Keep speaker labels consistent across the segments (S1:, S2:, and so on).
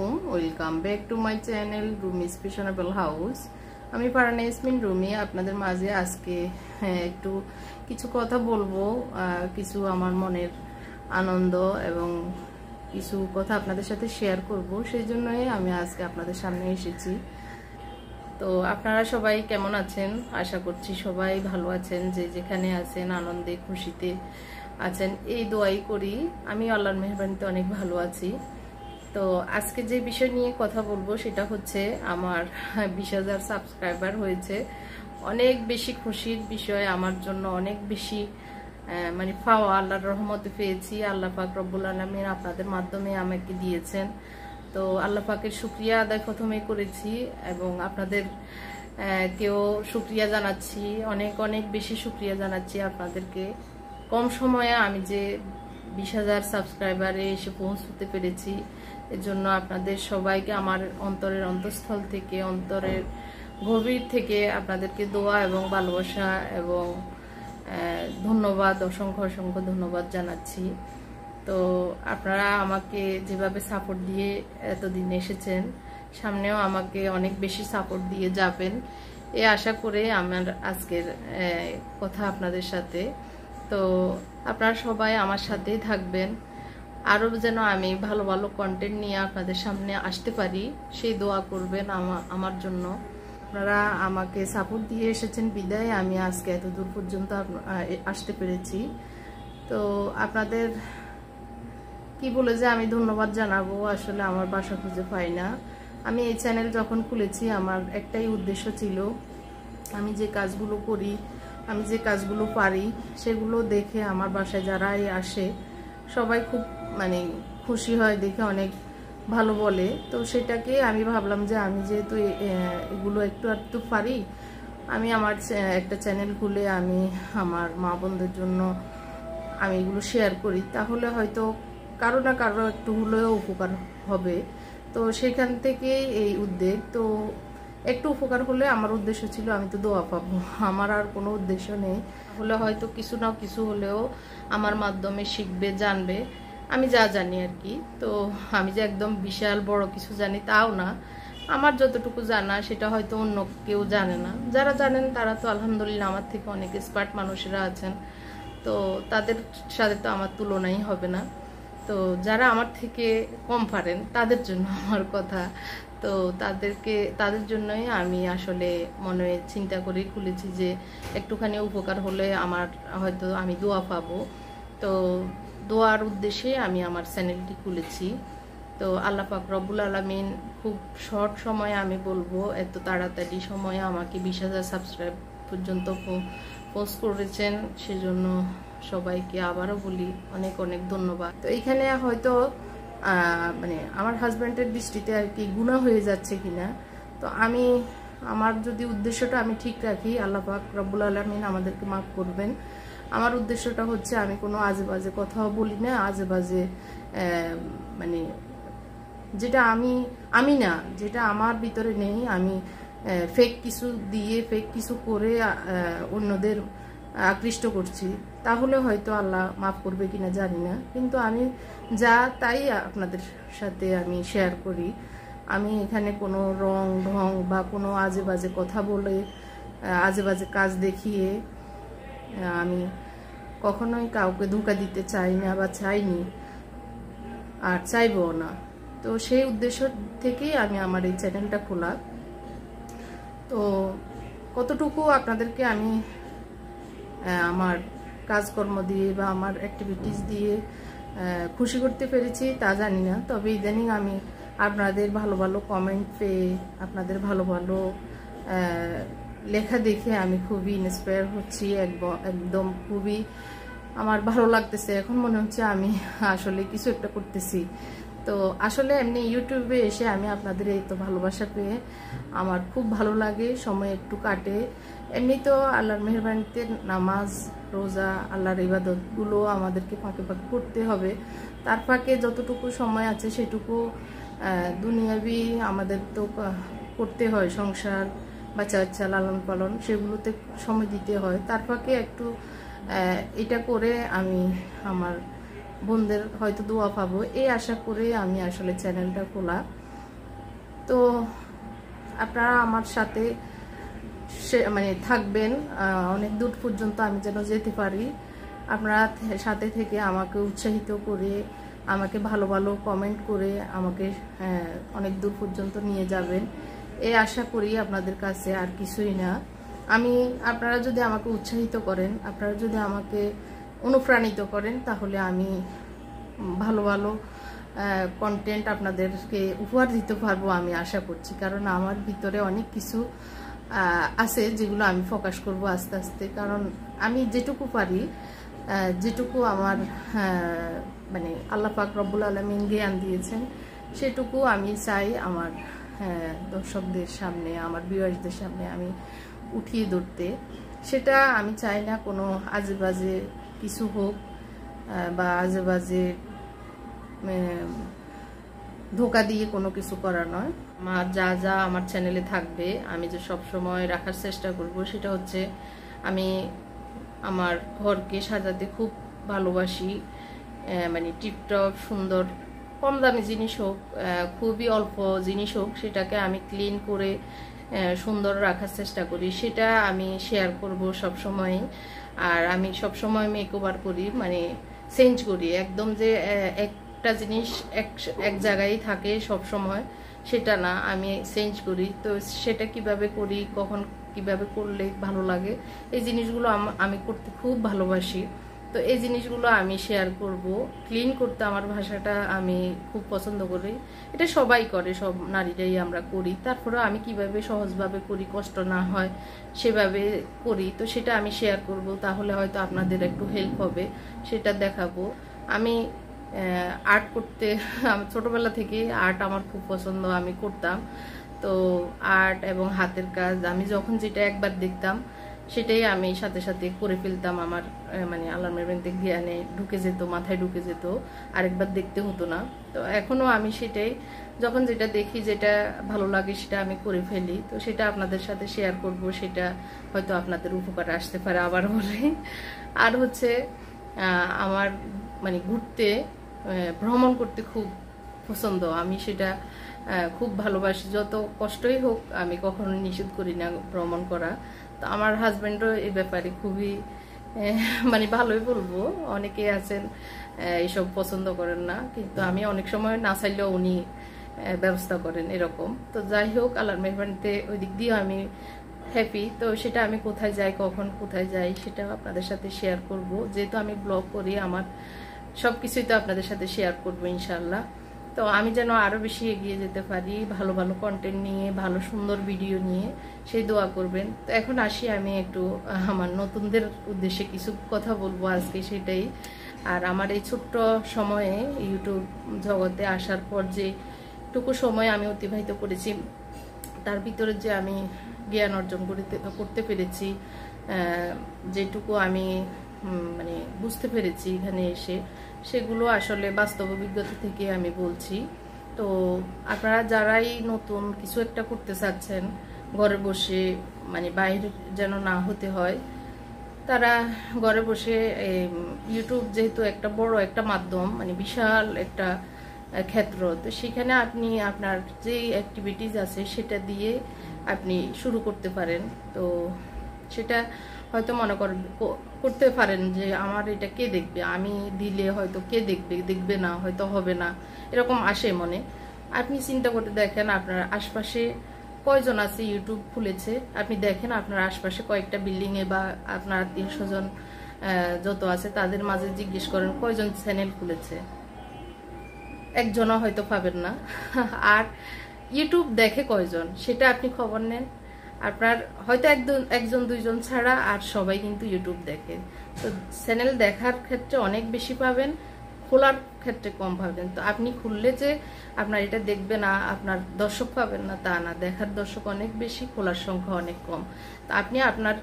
S1: আলাইকুম, welcome back to my channel Rumi's fashionable house. আমি ফারহানা ইয়াসমিন রুমি আপনাদের মাঝে আজকে একটু কিছু কথা বলবো, কিছু আমার মনের আনন্দ এবং কিছু কথা আপনাদের সাথে শেয়ার করব। সেই জন্যই আমি আজকে আপনাদের সামনে এসেছি। তো আপনারা সবাই কেমন আছেন? আশা করছি সবাই ভালো আছেন, যে যেখানে আছেন আনন্দে খুশিতে আছেন এই দোয়াই করি। আমি আল্লাহর মেহেরবানিতে অনেক ভালো আছি। তো আজকে যে বিষয় নিয়ে কথা বলবো সেটা হচ্ছে আমার 20,000 সাবস্ক্রাইবার হয়েছে। অনেক বেশি খুশির বিষয় আমার জন্য, অনেক বেশি মানে পাওয়া আল্লাহর রহমতে পেয়েছি। আল্লাহ পাক রব্বুল আলামিন আপনাদের মাধ্যমে আমাকে দিয়েছেন। তো আল্লাহ পাকের শুকরিয়া আদায় প্রথমে করেছি এবং আপনাদের কেউ শুকরিয়া জানাচ্ছি, অনেক অনেক বেশি শুকরিয়া জানাচ্ছি আপনাদেরকে। কম সময়ে আমি যে 20,000 সাবস্ক্রাইবারে এসে পৌঁছতে পেরেছি, এর জন্য আপনাদের সবাইকে আমার অন্তরের অন্তঃস্থল থেকে, অন্তরের গভীর থেকে আপনাদেরকে দোয়া এবং ভালোবাসা এবং ধন্যবাদ, অসংখ্য অসংখ্য ধন্যবাদ জানাচ্ছি। তো আপনারা আমাকে যেভাবে সাপোর্ট দিয়ে এতদিন এসেছেন, সামনেও আমাকে অনেক বেশি সাপোর্ট দিয়ে যাবেন এই আশা করে আমার আজকের কথা আপনাদের সাথে। তো আপনারা সবাই আমার সাথেই থাকবেন, আরও যেন আমি ভালো ভালো কন্টেন্ট নিয়ে আপনাদের সামনে আসতে পারি সেই দোয়া করবেন আমার জন্য। আপনারা আমাকে সাপোর্ট দিয়ে এসেছেন বিদায় আমি আজকে এত দূর পর্যন্ত আসতে পেরেছি। তো আপনাদের কি বলে যে আমি ধন্যবাদ জানাবো, আসলে আমার বাসা খুঁজে পাই না। আমি এই চ্যানেল যখন খুলেছি আমার একটাই উদ্দেশ্য ছিল, আমি যে কাজগুলো করি, আমি যে কাজগুলো পারি সেগুলো দেখে আমার বাসায় যারাই আসে সবাই খুব মানে খুশি হয়, দেখে অনেক ভালো বলে। তো সেটাকে আমি ভাবলাম যে আমি যেহেতু এগুলো একটু একটু পারি, আমি আমার একটা চ্যানেল খুলে আমি আমার মা বোনদের জন্য আমি এগুলো শেয়ার করি, তাহলে হয়তো কারো না কারো একটু হলেও উপকার হবে। তো সেখান থেকে এই উদ্যোগ। তো একটু উপকার হলে আমার উদ্দেশ্য ছিল আমি তো দোয়া পাবো, আমার আর কোনো উদ্দেশ্য নেই। হলে হয়তো কিছু না কিছু হলেও আমার মাধ্যমে শিখবে, জানবে আমি যা জানি আর কি। তো আমি যে একদম বিশাল বড় কিছু জানি তাও না, আমার যতটুকু জানা সেটা হয়তো অন্য কেউ জানে না। যারা জানেন তারা তো আলহামদুলিল্লাহ আমার থেকে অনেক এক্সপার্ট মানুষেরা আছেন, তো তাদের সাথে তো আমার তুলনাই হবে না। তো যারা আমার থেকে কম পারেন তাদের জন্য আমার কথা। তো তাদের জন্যই আমি আসলে মনে চিন্তা করে খুলেছি যে একটুখানি উপকার হলে আমার হয়তো আমি দোয়া পাবো। তো দোয়ার উদ্দেশ্যে আমি আমার চ্যানেলটি খুলেছি। তো আল্লাহ পাক রব্বুল আলামিন খুব শর্ট সময়ে, আমি বলবো এত তাড়াতাড়ি সময়ে আমাকে 20,000 সাবস্ক্রাইব পর্যন্ত পোস্ট করেছেন, সেজন্য সবাইকে আবারও বলি অনেক অনেক ধন্যবাদ। তো এইখানে হয়তো মানে আমার হাজব্যান্ডের দৃষ্টিতে আর কি গুনাহ হয়ে যাচ্ছে কিনা, তো আমি আমার যদি উদ্দেশ্যটা আমি ঠিক রাখি, আল্লাহ পাক রব্বুল আলামিন আমাদেরকে মাফ করবেন। আমার উদ্দেশ্যটা হচ্ছে আমি কোনো আজে বাজে কথাও বলি না, আজে বাজে মানে যেটা আমি না, যেটা আমার ভিতরে নেই, আমি ফেক কিছু দিয়ে ফেক কিছু করে অন্যদের আকৃষ্ট করছি, তাহলে হয়তো আল্লাহ মাফ করবে কিনা জানি না। কিন্তু আমি যা তাই আপনাদের সাথে আমি শেয়ার করি। আমি এখানে কোনো রং ঢং বা কোনো আজে বাজে কথা বলে, আজে বাজে কাজ দেখিয়ে আমি কখনোই কাউকে ধোঁকা দিতে চাই না বা চাইনি, আর চাইবও না। তো সেই উদ্দেশ্য থেকেই আমি আমার এই চ্যানেলটা খোলা। তো কতটুকু আপনাদেরকে আমি আমার কাজকর্ম দিয়ে বা আমার অ্যাক্টিভিটিস দিয়ে খুশি করতে পেরেছি তা জানি না, তবে ইদানিং আমি আপনাদের ভালো ভালো কমেন্ট পেয়ে, আপনাদের ভালো ভালো লেখা দেখে আমি খুবই ইন্সপায়ার হচ্ছি, একদম খুবই আমার ভালো লাগতেছে। এখন মনে হচ্ছে আমি আসলে কিছু একটা করতেছি। তো আসলে এমনি ইউটিউবে এসে আমি আপনাদের এই তো ভালোবাসা পেয়ে আমার খুব ভালো লাগে, সময় একটু কাটে। এমনি তো আল্লাহর মেহেরবানিতে নামাজ রোজা আল্লাহর ইবাদতগুলো আমাদেরকে ফাঁকে ফাঁকে করতে হবে, তার ফাঁকে যতটুকু সময় আছে সেটুকু দুনিয়াবি আমাদের তো করতে হয়, সংসার বাচ্চা বাচ্চা লালন পালন সেগুলোতে সময় দিতে হয়। তার ফাঁকে একটু এটা করে আমি আমার বোনদের হয়তো দোয়া পাবো এই আশা করে আমি আসলে চ্যানেলটা খোলা। তো আপনারা আমার সাথে মানে থাকবেন, অনেক দূর পর্যন্ত আমি যেন যেতে পারি। আপনারা সাথে থেকে আমাকে উৎসাহিত করে, আমাকে ভালো ভালো কমেন্ট করে আমাকে অনেক দূর পর্যন্ত নিয়ে যাবেন, এই আশা করি আপনাদের কাছে, আর কিছুই না। আপনারা যদি আমাকে উৎসাহিত করেন, আপনারা যদি আমাকে অনুপ্রাণিত করেন, তাহলে আমি ভালো ভালো কন্টেন্ট আপনাদেরকে উপহার দিতে পারবো আমি আশা করছি। কারণ আমার ভিতরে অনেক কিছু আছে যেগুলো আমি ফোকাস করব আস্তে আস্তে। কারণ আমি যেটুকু পারি, যেটুকু আমার মানে আল্লাহ পাক রব্বুল আলামিন জ্ঞান দিয়েছেন, সেটুকু আমি চাই আমার দর্শকদের সামনে, আমার ভিউয়ার্সদের সামনে আমি উঠিয়ে ধরতে। সেটা আমি চাই না কোনো আজে বাজে কিছু হোক বা আজে বাজে ধোকা দিয়ে কোনো কিছু করা নয়। আমার যা যা আমার চ্যানেলে থাকবে আমি যে সব সময় রাখার চেষ্টা করব, সেটা হচ্ছে আমি আমার ঘরকে সাজাতে খুব ভালোবাসি। মানে টিপটপ সুন্দর, কম দামি জিনিস হোক, খুবই অল্প জিনিস হোক, সেটাকে আমি ক্লিন করে সুন্দর রাখার চেষ্টা করি। সেটা আমি শেয়ার করব সব সময়। আর আমি সব সময় মেকওভার করি, মানে চেঞ্জ করি। একদম যে একটা জিনিস এক জায়গায় থাকে সব সময়, সেটা না, আমি চেঞ্জ করি। তো সেটা কিভাবে করি, কখন কিভাবে করলে ভালো লাগে, এই জিনিসগুলো আমি করতে খুব ভালোবাসি। তো এই জিনিসগুলো আমি শেয়ার করব। ক্লিন করতে আমার ভাষাটা আমি খুব পছন্দ করি। এটা সবাই করে, সব নারীরাই আমরা করি। তারপরে আমি কিভাবে সহজভাবে করি, কষ্ট না হয় সেভাবে করি, তো সেটা আমি শেয়ার করব। তাহলে হয়তো আপনাদের একটু হেল্প হবে, সেটা দেখাবো। আমি আর্ট করতে, ছোটবেলা থেকে আর্ট আমার খুব পছন্দ, আমি করতাম। তো আর্ট এবং হাতের কাজ আমি যখন যেটা একবার দেখতাম, সেটাই আমি সাথে সাথে করে ফেলতাম। আমার মানে আল্লাহর মেহেরবানিতে জ্ঞানে ঢুকে যেত, মাথায় ঢুকে যেত, আরেকবার দেখতে হতো না। তো এখনো আমি সেটাই, যখন যেটা দেখি, যেটা ভালো লাগে, সেটা আমি করে ফেলি। তো সেটা আপনাদের সাথে শেয়ার করব, সেটা হয়তো আপনাদের উপকারে আসতে পারে আবার বলে। আর হচ্ছে আমার মানে ঘুরতে, ভ্রমণ করতে খুব পছন্দ। আমি সেটা খুব ভালোবাসি, যত কষ্টই হোক আমি কখনো নিষেধ করি না ভ্রমণ করা। তো আমার হাজব্যান্ডও এই ব্যাপারে খুবই মানে ভালোই বলবো। অনেকে আছেন এইসব পছন্দ করেন না, কিন্তু আমি অনেক সময় না চাইলেও উনি ব্যবস্থা করেন এরকম। তো যাই হোক, আল্লাহর মেহেরবানিতে ওই দিক দিয়ে আমি হ্যাপি। তো সেটা আমি কোথায় যাই, কখন কোথায় যাই, সেটা আপনাদের সাথে শেয়ার করব। যেহেতু আমি ব্লগ করি, আমার সব কিছুই তো আপনাদের সাথে শেয়ার করবো ইনশাল্লাহ। তো আমি যেন আরও বেশি এগিয়ে যেতে পারি, ভালো ভালো কন্টেন্ট নিয়ে, ভালো সুন্দর ভিডিও নিয়ে, সেই দোয়া করবেন। তো এখন আসি, আমি একটু আমার নতুনদের উদ্দেশ্যে কিছু কথা বলবো আজকে, সেটাই। আর আমার এই ছোট্ট সময়ে ইউটিউব জগতে আসার পর যেটুকু সময় আমি অতিবাহিত করেছি, তার ভিতরে যে আমি জ্ঞান অর্জন করতে পেরেছি, যেটুকু আমি মানে বুঝতে পেরেছি এখানে এসে, সেগুলো আসলে বাস্তব অভিজ্ঞতা থেকে আমি বলছি। তো আপনারা যারাই নতুন কিছু একটা করতে চাচ্ছেন, ঘরে বসে, মানে বাইরে যেন না হতে হয়, তারা ঘরে বসে, ইউটিউব যেহেতু একটা বড় একটা মাধ্যম, মানে বিশাল একটা ক্ষেত্র, তো সেখানে আপনি আপনার যে অ্যাক্টিভিটিস আছে সেটা দিয়ে আপনি শুরু করতে পারেন। তো সেটা হয়তো মনে করতে পারেন যে আমার এটা কে দেখবে, আমি দিলে হয়তো কে দেখবে না, হয়তো হবে না, এরকম আসে মনে। আপনি চিন্তা করে দেখেন আপনার আশপাশে কয়জন আছে ইউটিউব খুলেছে। আপনি দেখেন আপনার আশপাশে কয়েকটা বিল্ডিংয়ে বা আপনার আত্মীয় স্বজন যত আছে তাদের মাঝে জিজ্ঞেস করেন কয়জন চ্যানেল খুলেছে, একজনও হয়তো পাবেন না। আর ইউটিউব দেখে কয়জন, সেটা আপনি খবর নেন। আপনার হয়তো একজন দুইজন ছাড়া আর সবাই কিন্তু ইউটিউব দেখে। তো চ্যানেল দেখার ক্ষেত্রে অনেক বেশি পাবেন, খোলার ক্ষেত্রে কম পাবেন। তো আপনি খুললে যে আপনার এটা দেখবে না, আপনার দর্শক পাবেন না, তা না। দেখার দর্শক অনেক বেশি, খোলার সংখ্যা অনেক কম। তো আপনি আপনার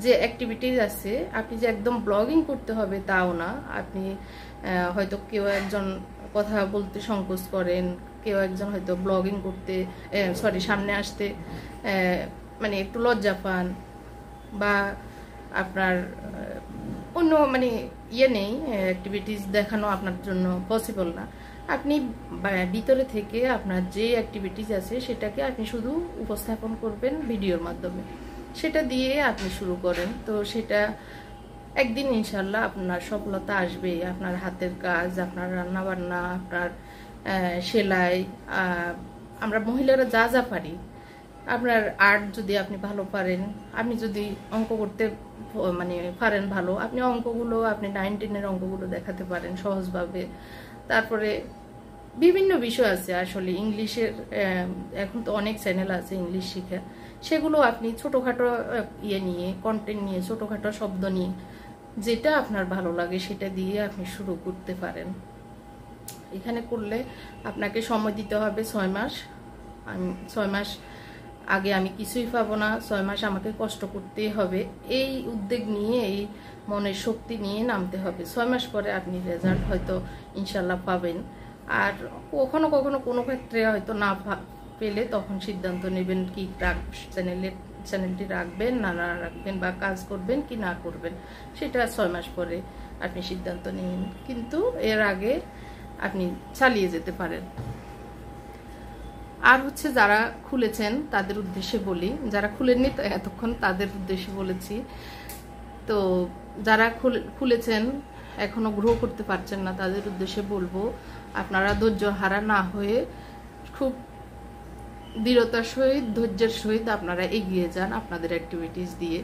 S1: যে অ্যাক্টিভিটিস আছে, আপনি যে একদম ব্লগিং করতে হবে তাও না। আপনি হয়তো কেউ একজন কথা বলতে সংকোচ করেন, কেউ একজন হয়তো ব্লগিং করতে সামনে আসতে মানে একটু লজ্জা পান, বা আপনার অন্য মানে ইয়ে নেই, অ্যাক্টিভিটিস দেখানো আপনার জন্য পসিবল না। আপনি ভিতরে থেকে আপনার যে অ্যাক্টিভিটিস আছে সেটাকে আপনি শুধু উপস্থাপন করবেন ভিডিওর মাধ্যমে, সেটা দিয়ে আপনি শুরু করেন। তো সেটা একদিন ইনশাল্লাহ আপনার সফলতা আসবে। আপনার হাতের কাজ, আপনার রান্নাবান্না, আপনার সেলাই, আমরা মহিলারা যা যা পারি, আপনার আর্ট যদি আপনি ভালো পারেন, আপনি যদি অঙ্ক করতে মানে পারেন ভালো, আপনি অঙ্কগুলো, আপনি 9, 10-এর অঙ্কগুলো দেখাতে পারেন সহজভাবে। তারপরে বিভিন্ন বিষয় আছে আসলে ইংলিশের, এখন তো অনেক চ্যানেল আছে ইংলিশ শিখা, সেগুলো আপনি ছোটোখাটো নিয়ে, কন্টেন্ট নিয়ে, ছোটোখাটো শব্দ নিয়ে, যেটা আপনার ভালো লাগে সেটা দিয়ে আপনি শুরু করতে পারেন। এখানে করলে আপনাকে সময় দিতে হবে 6 মাস। 6 মাস আগে আমি কিছুই পাবো না, 6 মাস আমাকে কষ্ট করতেই হবে। এই উদ্যোগ নিয়ে, এই মনের শক্তি নিয়ে নামতে হবে। 6 মাস পরে আপনি রেজাল্ট হয়তো ইনশাল্লাহ পাবেন। আর কখনো কখনো কোনো ক্ষেত্রে হয়তো না পেলে তখন সিদ্ধান্ত নেবেন কি চ্যানেলটি রাখবেন না রাখবেন, বা কাজ করবেন কি না করবেন, সেটা 6 মাস পরে আপনি সিদ্ধান্ত নেবেন। কিন্তু এর আগে আপনি চালিয়ে যেতে পারেন। আর হচ্ছে যারা খুলেছেন তাদের উদ্দেশ্যে বলি, যারা খুলেননি এতক্ষণ তাদের উদ্দেশ্যে বলেছি। তো যারা খুলেছেন এখনো গ্রো করতে পারছেন না, তাদের উদ্দেশ্যে বলবো আপনারা ধৈর্য হারা না হয়ে খুব দৃঢ়তার সহিত, ধৈর্যের সহিত আপনারা এগিয়ে যান আপনাদের অ্যাক্টিভিটিস দিয়ে।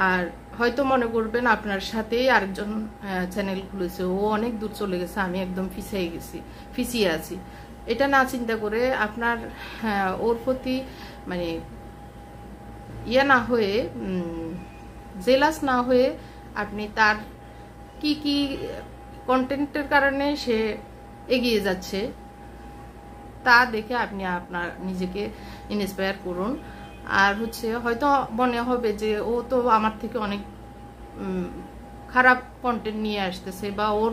S1: আর হয়তো মনে করবেন আপনার সাথেই আরেকজন চ্যানেল খুলেছে, ও অনেক দূর চলে গেছে, আমি একদম পিছিয়ে আছি। এটা না চিন্তা করে আপনার ওর প্রতি মানে না হয়ে, জেলাস না হয়ে, আপনি তার কি কি কন্টেন্টের কারণে সে এগিয়ে যাচ্ছে তা দেখে আপনি আপনার নিজেকে ইন্সপায়ার করুন। আর হচ্ছে হয়তো মনে হবে যে ও তো আমার থেকে অনেক খারাপ কন্টেন্ট নিয়ে আসতেছে, বা ওর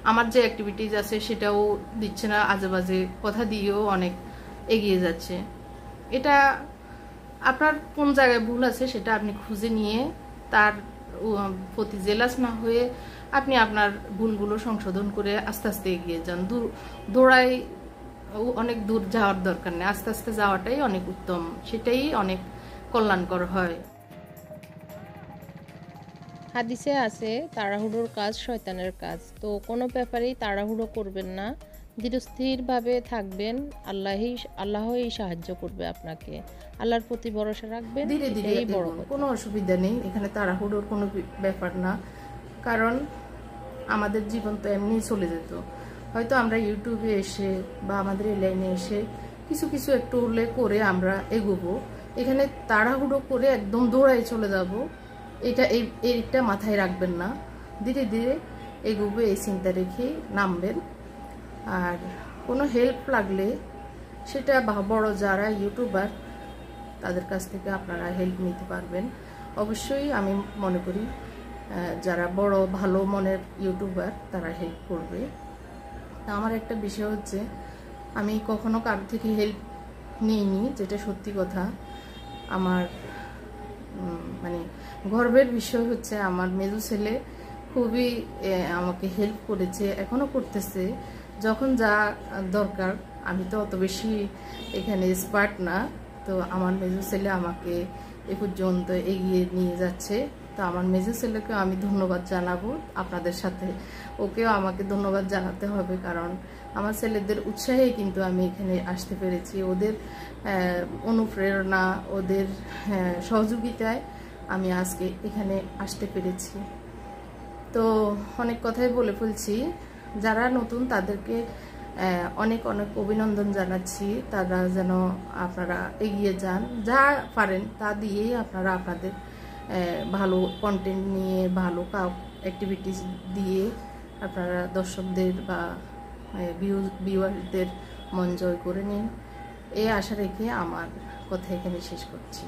S1: আমার যে অ্যাক্টিভিটিস আছে সেটাও দিচ্ছে না, আজেবাজে কথা দিয়েও অনেক এগিয়ে যাচ্ছে। এটা আপনার কোন জায়গায় ভুল আছে সেটা আপনি খুঁজে নিয়ে তার প্রতি জেলাস না হয়ে আপনি আপনার ভুলগুলো সংশোধন করে আস্তে আস্তে এগিয়ে যান। দৌড়ায় অনেক দূর যাওয়ার দরকার নেই, আস্তে আস্তে যাওয়াটাই অনেক উত্তম, সেটাই অনেক কল্যাণকর হয়।
S2: হাদিসে আছে তাড়াহুড়োর কাজ শয়তানের কাজ। তো কোনো ব্যাপারেই তাড়াহুড়ো করবেন না, ধীরস্থিরভাবে থাকবেন, আল্লাহই সাহায্য করবে আপনাকে। আল্লাহর প্রতি ভরসা রাখবেন,
S1: ধীরে ধীরে, কোনো অসুবিধা নেই, এখানে তাড়াহুড়োর কোনো ব্যাপার না। কারণ আমাদের জীবন তো এমনি চলে যেত, হয়তো আমরা ইউটিউবে এসে বা আমাদের এই লাইনে এসে কিছু কিছু একটু উল্লেখ করে আমরা এগোবো। এখানে তাড়াহুড়ো করে একদম দৌড়ায় চলে যাব, এইটা মাথায় রাখবেন না। ধীরে ধীরে এগোবো এই চিন্তা রেখে নামবেন। আর কোনো হেল্প লাগলে সেটা বড় যারা ইউটিউবার তাদের কাছ থেকে আপনারা হেল্প নিতে পারবেন। অবশ্যই আমি মনে করি যারা বড় ভালো মনের ইউটিউবার তারা হেল্প করবে। আমার একটা বিষয় হচ্ছে, আমি কখনো কারো থেকে হেল্প নিইনি, যেটা সত্যি কথা। আমার মানে গর্বের বিষয় হচ্ছে আমার মেজো ছেলে খুবই আমাকে হেল্প করেছে, এখনো করতেছে যখন যা দরকার। আমি তো অত বেশি এখানে এক্সপার্ট না, তো আমার মেজো ছেলে আমাকে এ পর্যন্ত এগিয়ে নিয়ে যাচ্ছে। তো আমার মেজো ছেলেকেও আমি ধন্যবাদ জানাবো আপনাদের সাথে, ওকেও আমাকে ধন্যবাদ জানাতে হবে, কারণ আমার ছেলেদের উৎসাহেই কিন্তু আমি এখানে আসতে পেরেছি। ওদের অনুপ্রেরণা, ওদের সহযোগিতায় আমি আজকে এখানে আসতে পেরেছি। তো অনেক কথাই বলে ফেলছি, যারা নতুন তাদেরকে অনেক অনেক অভিনন্দন জানাচ্ছি। তারা যেন আপনারা এগিয়ে যান, যা পারেন তা দিয়েই আপনারা আপনাদের ভালো কন্টেন্ট নিয়ে, ভালো অ্যাক্টিভিটিস দিয়ে আপনারা দর্শকদের বা ভিউয়ারদের মন জয় করে নিন। এই আশা রেখে আমার কথা এখানে শেষ করছি।